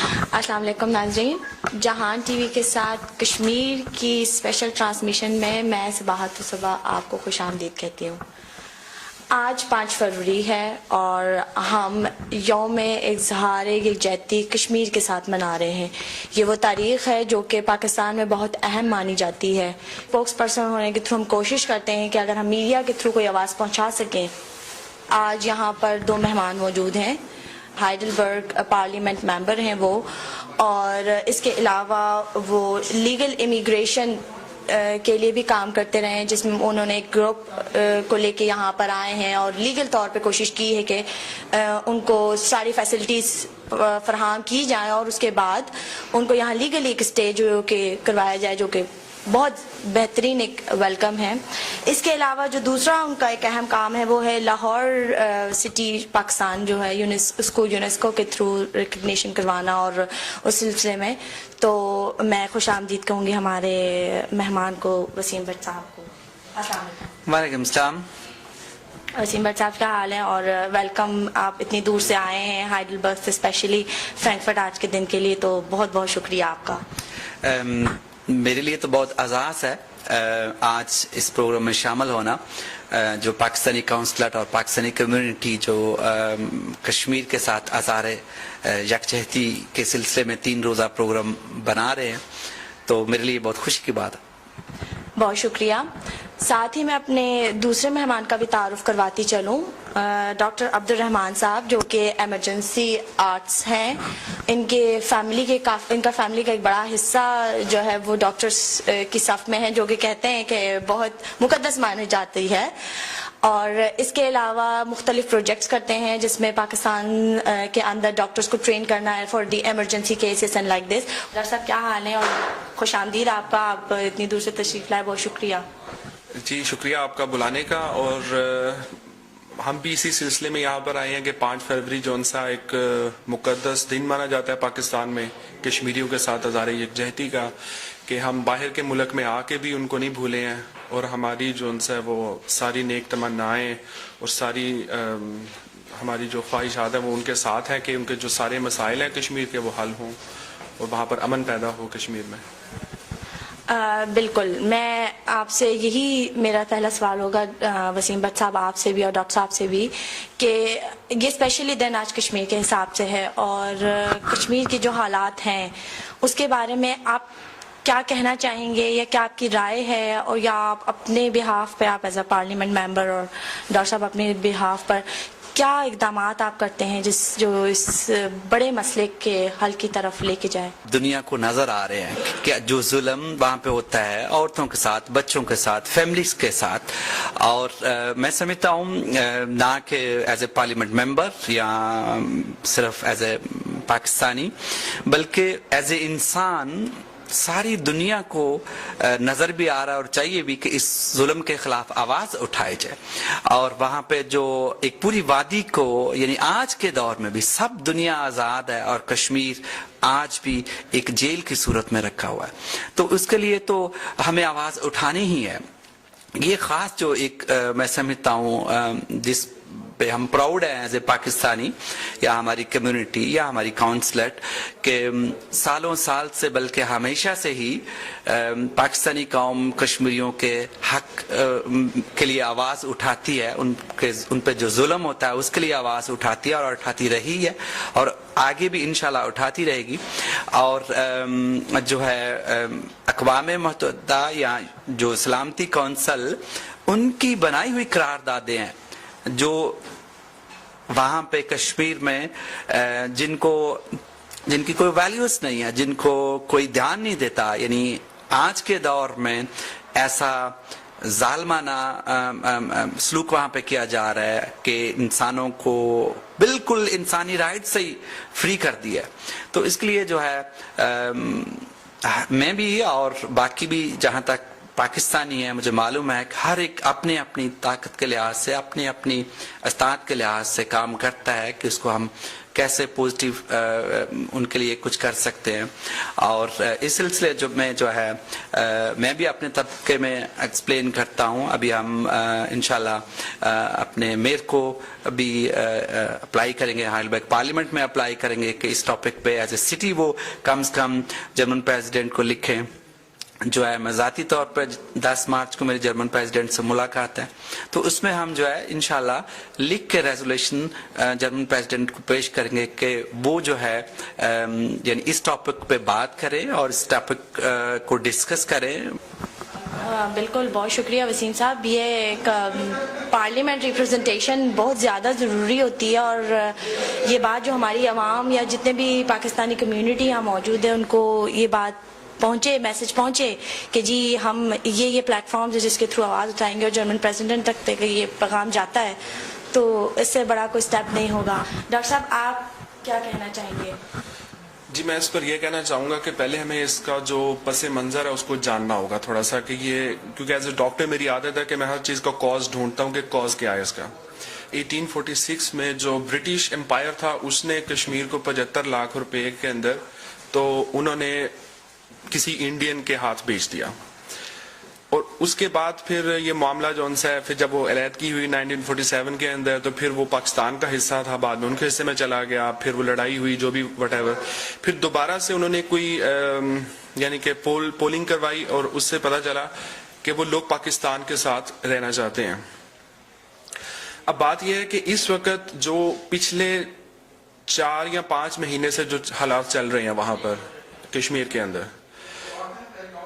السلام علیکم ناظرین، جہان ٹی وی کے ساتھ کشمیر کی اسپیشل ٹرانسمیشن میں صباحت صبح آپ کو خوش آمدید کہتی ہوں۔ آج 5 فروری ہے اور ہم یوم اظہار یکجہتی کشمیر کے ساتھ منا رہے ہیں۔ یہ وہ تاریخ ہے جو کہ پاکستان میں بہت اہم مانی جاتی ہے۔ اسپوکس پرسن ہونے کے تھرو ہم کوشش کرتے ہیں کہ اگر ہم میڈیا کے تھرو کوئی آواز پہنچا سکیں۔ آج یہاں پر 2 مہمان موجود ہیں، ہائیڈلبرگ پارلیمنٹ ممبر ہیں وہ، اور اس کے علاوہ وہ لیگل امیگریشن کے لیے بھی کام کرتے رہے ہیں، جس میں انہوں نے ایک گروپ کو لے کے یہاں پر آئے ہیں اور لیگل طور پہ کوشش کی ہے کہ ان کو ساری فیسلٹیز فراہم کی جائیں اور اس کے بعد ان کو یہاں لیگلی ایک اسٹیج کے کروایا جائے، جو کہ بہت بہترین ایک ویلکم ہے۔ اس کے علاوہ جو دوسرا ان کا ایک اہم کام ہے وہ ہے لاہور سٹی پاکستان جو ہے اس کو یونیسکو کے تھرو ریکگنیشن کروانا، اور اس سلسلے میں تو میں خوش آمدید کہوں گی ہمارے مہمان کو، وسیم بٹ صاحب کو۔ السلام علیکم۔ وعلیکم السلام۔ وسیم بٹ صاحب کیا حال ہے، اور ویلکم، آپ اتنی دور سے آئے ہیں ہائیڈلبرگ سے اسپیشلی فرینکفرٹ آج کے دن کے لیے، تو بہت بہت شکریہ آپ کا۔ میرے لیے تو بہت اعزاز ہے آج اس پروگرام میں شامل ہونا، جو پاکستانی کونسلٹ اور پاکستانی کمیونٹی جو کشمیر کے ساتھ اظہار یکجہتی کے سلسلے میں 3 روزہ پروگرام بنا رہے ہیں، تو میرے لیے بہت خوشی کی بات ہے۔ بہت شکریہ۔ ساتھ ہی میں اپنے دوسرے مہمان کا بھی تعارف کرواتی چلوں، ڈاکٹر عبد الرحمان صاحب، جو کہ ایمرجنسی آرٹس ہیں۔ ان کا فیملی کا ایک بڑا حصہ جو ہے وہ ڈاکٹرز کی صف میں ہے، جو کہ کہتے ہیں کہ بہت مقدس مانی جاتی ہے، اور اس کے علاوہ مختلف پروجیکٹس کرتے ہیں جس میں پاکستان کے اندر ڈاکٹرز کو ٹرین کرنا ہے for the emergency cases and like this. Doctor صاحب کیا حال ہے، اور خوش آمدید آپ کا، آپ اتنی دور سے تشریف لائے، بہت شکریہ۔ جی شکریہ آپ کا بلانے کا، اور ہم بھی اسی سلسلے میں یہاں پر آئے ہیں کہ 5 فروری جو سا ایک مقدس دن مانا جاتا ہے پاکستان میں کشمیریوں کے ساتھ اظہار یکجہتی کا، کہ ہم باہر کے ملک میں آ کے بھی ان کو نہیں بھولے ہیں، اور ہماری جو ہے وہ ساری نیک تمنائیں اور ساری ہماری جو خواہشات ہیں وہ ان کے ساتھ ہیں کہ ان کے جو سارے مسائل ہیں کشمیر کے وہ حل ہوں اور وہاں پر امن پیدا ہو کشمیر میں۔ بالکل، میں آپ سے یہی میرا پہلا سوال ہوگا وسیم بٹ صاحب، آپ سے بھی اور ڈاکٹر صاحب سے بھی، کہ یہ اسپیشلی دن آج کشمیر کے حساب سے ہے، اور کشمیر کے جو حالات ہیں اس کے بارے میں آپ کیا کہنا چاہیں گے، یا کیا آپ کی رائے ہے، اور یا آپ اپنے بہاف پہ، آپ ایز اے پارلیمنٹ ممبر اور ڈاکٹر صاحب اپنے بہاف پر کیا اقدامات آپ کرتے ہیں جو اس بڑے مسئلے کے حل کی طرف لے کے جائے؟ دنیا کو نظر آ رہے ہیں کہ جو ظلم وہاں پہ ہوتا ہے عورتوں کے ساتھ، بچوں کے ساتھ، فیملیز کے ساتھ، اور میں سمجھتا ہوں نہ کہ ایز اے پارلیمنٹ ممبر یا صرف ایز اے پاکستانی، بلکہ ایز اے انسان ساری دنیا کو نظر بھی آ رہا ہے اور چاہیے بھی کہ اس ظلم کے خلاف آواز اٹھائی جائے، اور وہاں پہ جو ایک پوری وادی کو، یعنی آج کے دور میں بھی سب دنیا آزاد ہے اور کشمیر آج بھی ایک جیل کی صورت میں رکھا ہوا ہے، تو اس کے لیے تو ہمیں آواز اٹھانی ہی ہے۔ یہ خاص جو ایک میں سمجھتا ہوں جس پہ ہم پراؤڈ ہیں ایز اے پاکستانی یا ہماری کمیونٹی یا ہماری کونسلٹ، کہ سالوں سال سے بلکہ ہمیشہ سے ہی پاکستانی قوم کشمیریوں کے حق کے لیے آواز اٹھاتی ہے، ان پہ جو ظلم ہوتا ہے اس کے لیے آواز اٹھاتی ہے اور اٹھاتی رہی ہے، اور آگے بھی انشاءاللہ اٹھاتی رہے گی۔ اور جو ہے اقوام متحدہ یا جو سلامتی کونسل، ان کی بنائی ہوئی قراردادیں ہیں جو وہاں پہ کشمیر میں جن کی کوئی ویلیوز نہیں ہے، جن کو کوئی دھیان نہیں دیتا، یعنی آج کے دور میں ایسا ظالمانہ سلوک وہاں پہ کیا جا رہا ہے کہ انسانوں کو بالکل انسانی رائٹ سے ہی فری کر دیا ہے، تو اس کے لیے جو ہے میں بھی اور باقی بھی جہاں تک پاکستانی ہے، مجھے معلوم ہے کہ ہر ایک اپنی اپنی طاقت کے لحاظ سے، اپنی اپنی استطاعت کے لحاظ سے کام کرتا ہے کہ اس کو ہم कैसे पॉजिटिव उनके लिए कुछ कर सकते हैं। और इस सिलसिले में जो है मैं भी अपने तबके में एक्सप्लेन करता हूँ। अभी हम इंशाल्लाह अपने मेयर को भी अप्लाई करेंगे, हाइडेलबर्ग पार्लियामेंट में अप्लाई करेंगे कि इस टॉपिक पे एज ए सिटी वो कम से कम जर्मन प्रेसिडेंट को लिखें। जो है मैं ज़ाती तौर पर 10 मार्च को मेरी जर्मन प्रेसिडेंट से मुलाकात है, तो उसमें हम जो है इंशाल्लाह लिख के रेजोल्यूशन जर्मन प्रेसिडेंट को पेश करेंगे कि वो जो है यानी इस टॉपिक पे बात करें और इस टॉपिक को डिस्कस करें। बिल्कुल, बहुत शुक्रिया वसीम साहब। ये एक पार्लियामेंट रिप्रेजेंटेशन बहुत ज़्यादा ज़रूरी होती है और ये बात जो हमारी आवाम या जितने भी पाकिस्तानी कम्युनिटी यहाँ मौजूद है उनको ये बात पहुँचे, मैसेज पहुँचे कि जी हम ये प्लेटफॉर्म है जिसके थ्रू आवाज़ उठाएंगे और जर्मन प्रेसिडेंट तक ये पैगाम जाता है, तो इससे बड़ा कोई स्टेप नहीं होगा। डॉक्टर साहब, आप क्या कहना चाहेंगे? जी, मैं इस पर यह कहना चाहूँगा कि पहले हमें इसका जो पस मंज़र है उसको जानना होगा थोड़ा सा, कि ये क्योंकि एज ए डॉक्टर मेरी आदत है कि मैं हर चीज़ का कॉज ढूंढता हूँ कि कॉज क्या है इसका। 1846 में जो ब्रिटिश एम्पायर था उसने कश्मीर को 75 लाख रुपए के अंदर तो उन्होंने किसी इंडियन के हाथ बेच दिया, और उसके बाद फिर ये मामला जो उनसे है, फिर जब वो अलहदगी हुई 1947 के अंदर, तो फिर वो पाकिस्तान का हिस्सा था, बाद में उनके हिस्से में चला गया, फिर वो लड़ाई हुई जो भी वटेवर, फिर दोबारा से उन्होंने कोई यानी कि पोलिंग करवाई और उससे पता चला कि वो लोग पाकिस्तान के साथ रहना चाहते हैं। अब बात यह है कि इस वक्त जो पिछले 4 या 5 महीने से जो हालात चल रहे हैं वहां पर कश्मीर के अंदर,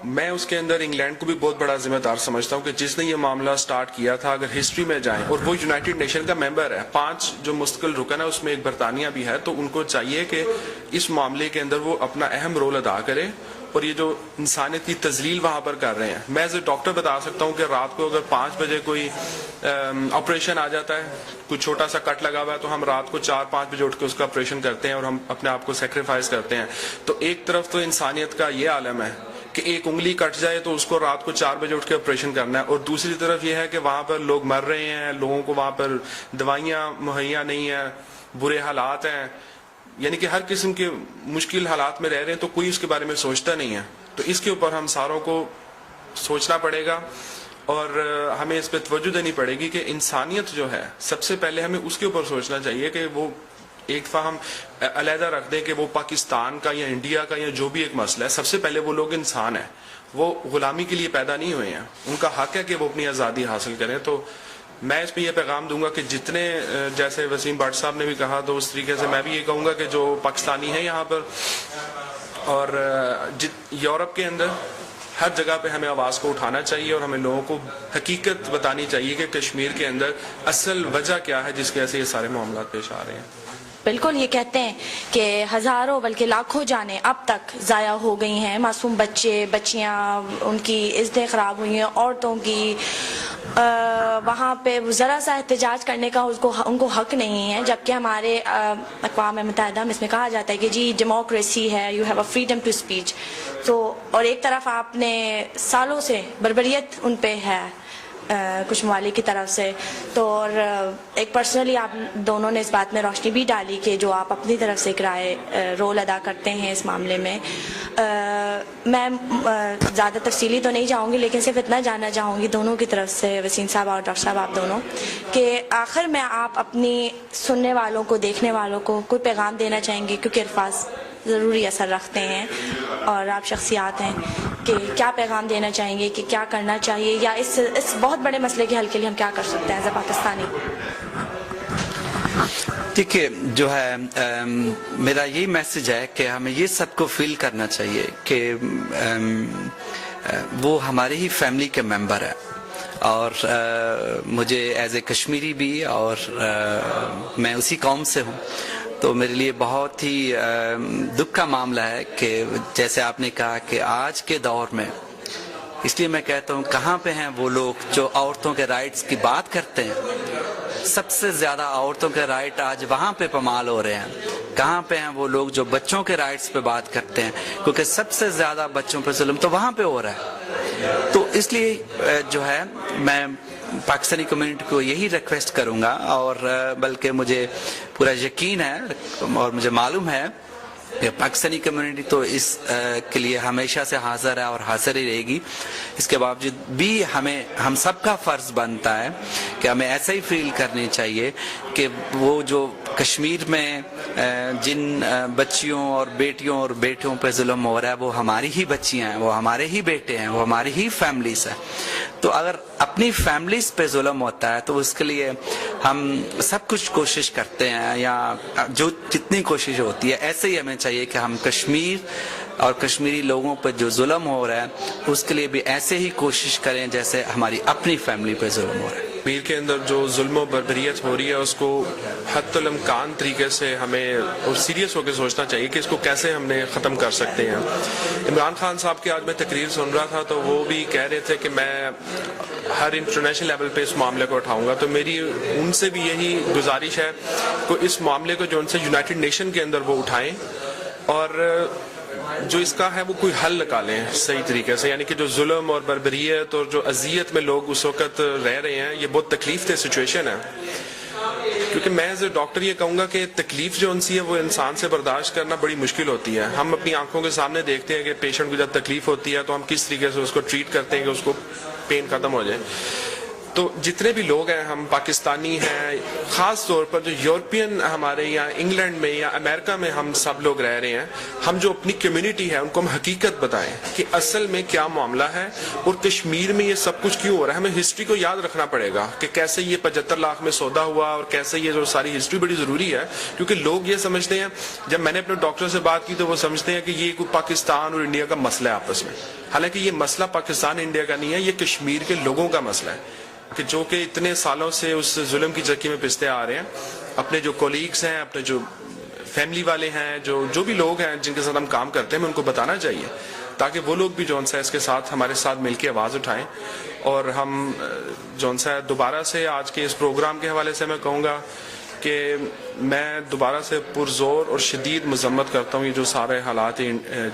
मैं उसके अंदर इंग्लैंड को भी बहुत बड़ा जिम्मेदार समझता हूं कि जिसने ये मामला स्टार्ट किया था, अगर हिस्ट्री में जाएं, और वो यूनाइटेड नेशन का मेंबर है, 5 जो मुस्तकिल रुकन है उसमें एक बरतानिया भी है, तो उनको चाहिए कि इस मामले के अंदर वो अपना अहम रोल अदा करे और ये जो इंसानियत की तजलील वहां पर कर रहे हैं। मैं एज ए डॉक्टर बता सकता हूँ कि रात को अगर 5 बजे कोई ऑपरेशन आ जाता है, कोई छोटा सा कट लगा हुआ है, तो हम रात को 4-5 बजे उठ के उसका ऑपरेशन करते हैं और हम अपने आप को सेक्रीफाइस करते हैं। तो एक तरफ तो इंसानियत का ये आलम है कि एक उंगली कट जाए तो उसको रात को 4 बजे उठ के ऑपरेशन करना है, और दूसरी तरफ यह है कि वहां पर लोग मर रहे हैं, लोगों को वहां पर दवाइयां मुहैया नहीं है, बुरे हालात हैं, यानी कि हर किस्म के मुश्किल हालात में रह रहे हैं, तो कोई उसके बारे में सोचता नहीं है। तो इसके ऊपर हम सारों को सोचना पड़ेगा और हमें इस पर तवज्जो देनी पड़ेगी कि इंसानियत जो है सबसे पहले हमें उसके ऊपर सोचना चाहिए कि वो एक दफा हम अलहदा रख दें कि वो पाकिस्तान का या इंडिया का या जो भी एक मसला है, सबसे पहले वो लोग इंसान है, वो गुलामी के लिए पैदा नहीं हुए हैं, उनका हक है कि वो अपनी आज़ादी हासिल करें। तो मैं इस पर यह पैगाम दूंगा कि जितने, जैसे वसीम भट्ट साहब ने भी कहा, तो उस तरीके से मैं भी ये कहूँगा कि जो पाकिस्तानी है यहाँ पर और यूरोप के अंदर हर जगह पे हमें आवाज़ को उठाना चाहिए और हमें लोगों को हकीकत बतानी चाहिए कि कश्मीर के अंदर असल वजह क्या है जिसकी वजह से ये सारे मामला पेश आ रहे हैं। बिल्कुल, ये कहते हैं कि हज़ारों बल्कि लाखों जानें अब तक ज़ाया हो गई हैं, मासूम बच्चे बच्चियां, उनकी इज़्ज़तें ख़राब हुई हैं, औरतों की वहाँ पे ज़रा सा एहतजाज करने का उनको हक नहीं है, जबकि हमारे अक़वाम मुत्तहिदा में इसमें कहा जाता है कि जी डेमोक्रेसी है, you have a freedom to speech. तो और एक तरफ आपने सालों से बर्बरियत उन पे है कुछ ममालिक की तरफ से, तो और एक पर्सनली आप दोनों ने इस बात में रोशनी भी डाली कि जो आप अपनी तरफ से एक रोल अदा करते हैं इस मामले में। मैं ज़्यादा तफसीली तो नहीं जाऊंगी, लेकिन सिर्फ इतना जानना चाहूँगी दोनों की तरफ से, वसीम साहब और डॉक्टर साहब आप दोनों, कि आखिर में आप अपनी सुनने वालों को, देखने वालों को कोई पैगाम देना चाहेंगे, क्योंकि अल्फाज ज़रूरी असर रखते हैं और आप शख्सियात हैं, कि क्या पैगाम देना चाहेंगे कि क्या करना चाहिए, या इस बहुत बड़े मसले के हल के लिए हम क्या कर सकते हैं एज अ पाकिस्तानी? देखिए, जो है मेरा यही मैसेज है कि हमें ये सबको फील करना चाहिए कि वो हमारे ही फैमिली के मेंबर है, और मुझे एज ए कश्मीरी भी, और मैं उसी कौम से हूँ, तो मेरे लिए बहुत ही दुख का मामला है कि जैसे आपने कहा कि आज के दौर में, इसलिए मैं कहता हूँ कहाँ पे हैं वो लोग जो औरतों के राइट्स की बात करते हैं। सबसे ज्यादा औरतों के राइट आज वहाँ पे पमाल हो रहे हैं। कहाँ पे हैं वो लोग जो बच्चों के राइट्स पे बात करते हैं, क्योंकि सबसे ज्यादा बच्चों पे जुल्म तो वहाँ पे हो रहा है। तो इसलिए जो है मैं पाकिस्तानी कम्युनिटी को यही रिक्वेस्ट करूंगा, और बल्कि मुझे पूरा यकीन है और मुझे मालूम है कि पाकिस्तानी कम्युनिटी तो इस के लिए हमेशा से हाजिर है और हाजिर ही रहेगी। इसके बावजूद भी हम सबका फ़र्ज़ बनता है कि हमें ऐसा ही फील करनी चाहिए कि वो जो कश्मीर में जिन बच्चियों और बेटियों और बेटियों पे जुल्म हो रहा है, वो हमारी ही बच्चियां हैं, वो हमारे ही बेटे हैं, वो हमारी ही फैमिलीज हैं। तो अगर अपनी फैमिलीज पे जुल्म होता है तो उसके लिए हम सब कुछ कोशिश करते हैं, या जो जितनी कोशिश होती है, ऐसे ही हमें चाहिए कि हम कश्मीर और कश्मीरी लोगों पर जो जुल्म हो रहा है उसके लिए भी ऐसे ही कोशिश करें जैसे हमारी अपनी फैमिली पे जुल्म हो रहा है। कश्मीर के अंदर जो जुल्म और बर्बरियत हो रही है उसको हद्दुल इम्कान तरीके से हमें और सीरियस होकर सोचना चाहिए कि इसको कैसे हमने ख़त्म कर सकते हैं। इमरान खान साहब की आज मैं तकरीर सुन रहा था तो वो भी कह रहे थे कि मैं हर इंटरनेशनल लेवल पे इस मामले को उठाऊंगा, तो मेरी उनसे भी यही गुजारिश है कि इस मामले को जो उनसे यूनाइटेड नेशन के अंदर वो उठाएं और जो इसका है वो कोई हल निकालें सही तरीके से। यानी कि जो जुल्म और बर्बरियत और जो अजियत में लोग उस वक्त रह रहे हैं, ये बहुत तकलीफ दह सिचुएशन है। क्योंकि मैं एज ए डॉक्टर ये कहूँगा कि तकलीफ जो उनसी है वो इंसान से बर्दाश्त करना बड़ी मुश्किल होती है। हम अपनी आंखों के सामने देखते हैं कि पेशेंट को जब तकलीफ होती है तो हम किस तरीके से उसको ट्रीट करते हैं कि उसको पेन खत्म हो जाए। तो जितने भी लोग हैं, हम पाकिस्तानी हैं, ख़ास तौर पर जो यूरोपियन हमारे यहाँ इंग्लैंड में या अमेरिका में हम सब लोग रह रहे हैं, हम जो अपनी कम्युनिटी है उनको हम हकीकत बताएं कि असल में क्या मामला है और कश्मीर में ये सब कुछ क्यों हो रहा है। हमें हिस्ट्री को याद रखना पड़ेगा कि कैसे ये 75 लाख में सौदा हुआ और कैसे ये जो सारी हिस्ट्री बड़ी ज़रूरी है। क्योंकि लोग ये समझते हैं, जब मैंने अपने डॉक्टर से बात की तो वो समझते हैं कि ये कोई पाकिस्तान और इंडिया का मसला है आपस में। हालांकि ये मसला पाकिस्तान इंडिया का नहीं है, ये कश्मीर के लोगों का मसला है कि जो कि इतने सालों से उस जुल्म की चक्की में पिसते आ रहे हैं। अपने जो कोलीग्स हैं, अपने जो फैमिली वाले हैं, जो भी लोग हैं जिनके साथ हम काम करते हैं, हमें उनको बताना चाहिए ताकि वो लोग भी जौन सा इसके साथ हमारे साथ मिलकर आवाज़ उठाएं। और हम जौन सा दोबारा से आज के इस प्रोग्राम के हवाले से मैं कहूँगा कि मैं दोबारा से पुरजोर और शदीद मजम्मत करता हूँ ये जो सारे हालात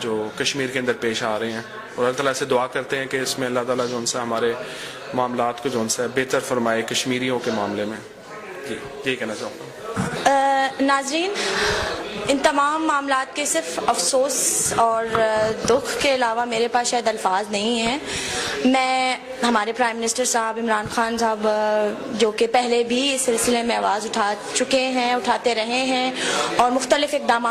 जो कश्मीर के अंदर पेश आ रहे हैं, और अल्लाह ताला से दुआ करते हैं कि इसमें अल्लाह ताला जौन सा हमारे मामलात को जौन सा बेहतर फरमाए कश्मीरियों के मामले में। जी यही कहना चाहूँगा। नाजरीन, इन तमाम मामलात के सिर्फ अफसोस और दुख के अलावा मेरे पास शायद अल्फाज नहीं हैं। मैं हमारे प्राइम मिनिस्टर साहब इमरान खान साहब जो कि पहले भी इस सिलसिले में आवाज़ उठा चुके हैं, उठाते रहे हैं और मुख्तलिफ इक़दाम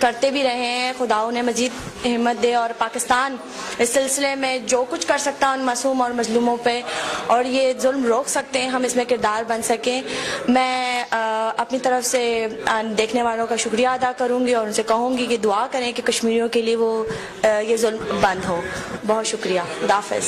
करते भी रहे हैं, खुदा उन्हें मज़ीद हिम्मत दे और पाकिस्तान इस सिलसिले में जो कुछ कर सकता है उन मासूम और मजलूमों पे और ये जुल्म रोक सकते हैं, हम इसमें किरदार बन सकें। मैं अपनी तरफ से देखने वालों का शुक्रिया अदा करूंगी और उनसे कहूंगी कि दुआ करें कि कश्मीरियों के लिए वो ये जुल्म बंद हो। बहुत शुक्रिया। खुदा हाफ़िज़।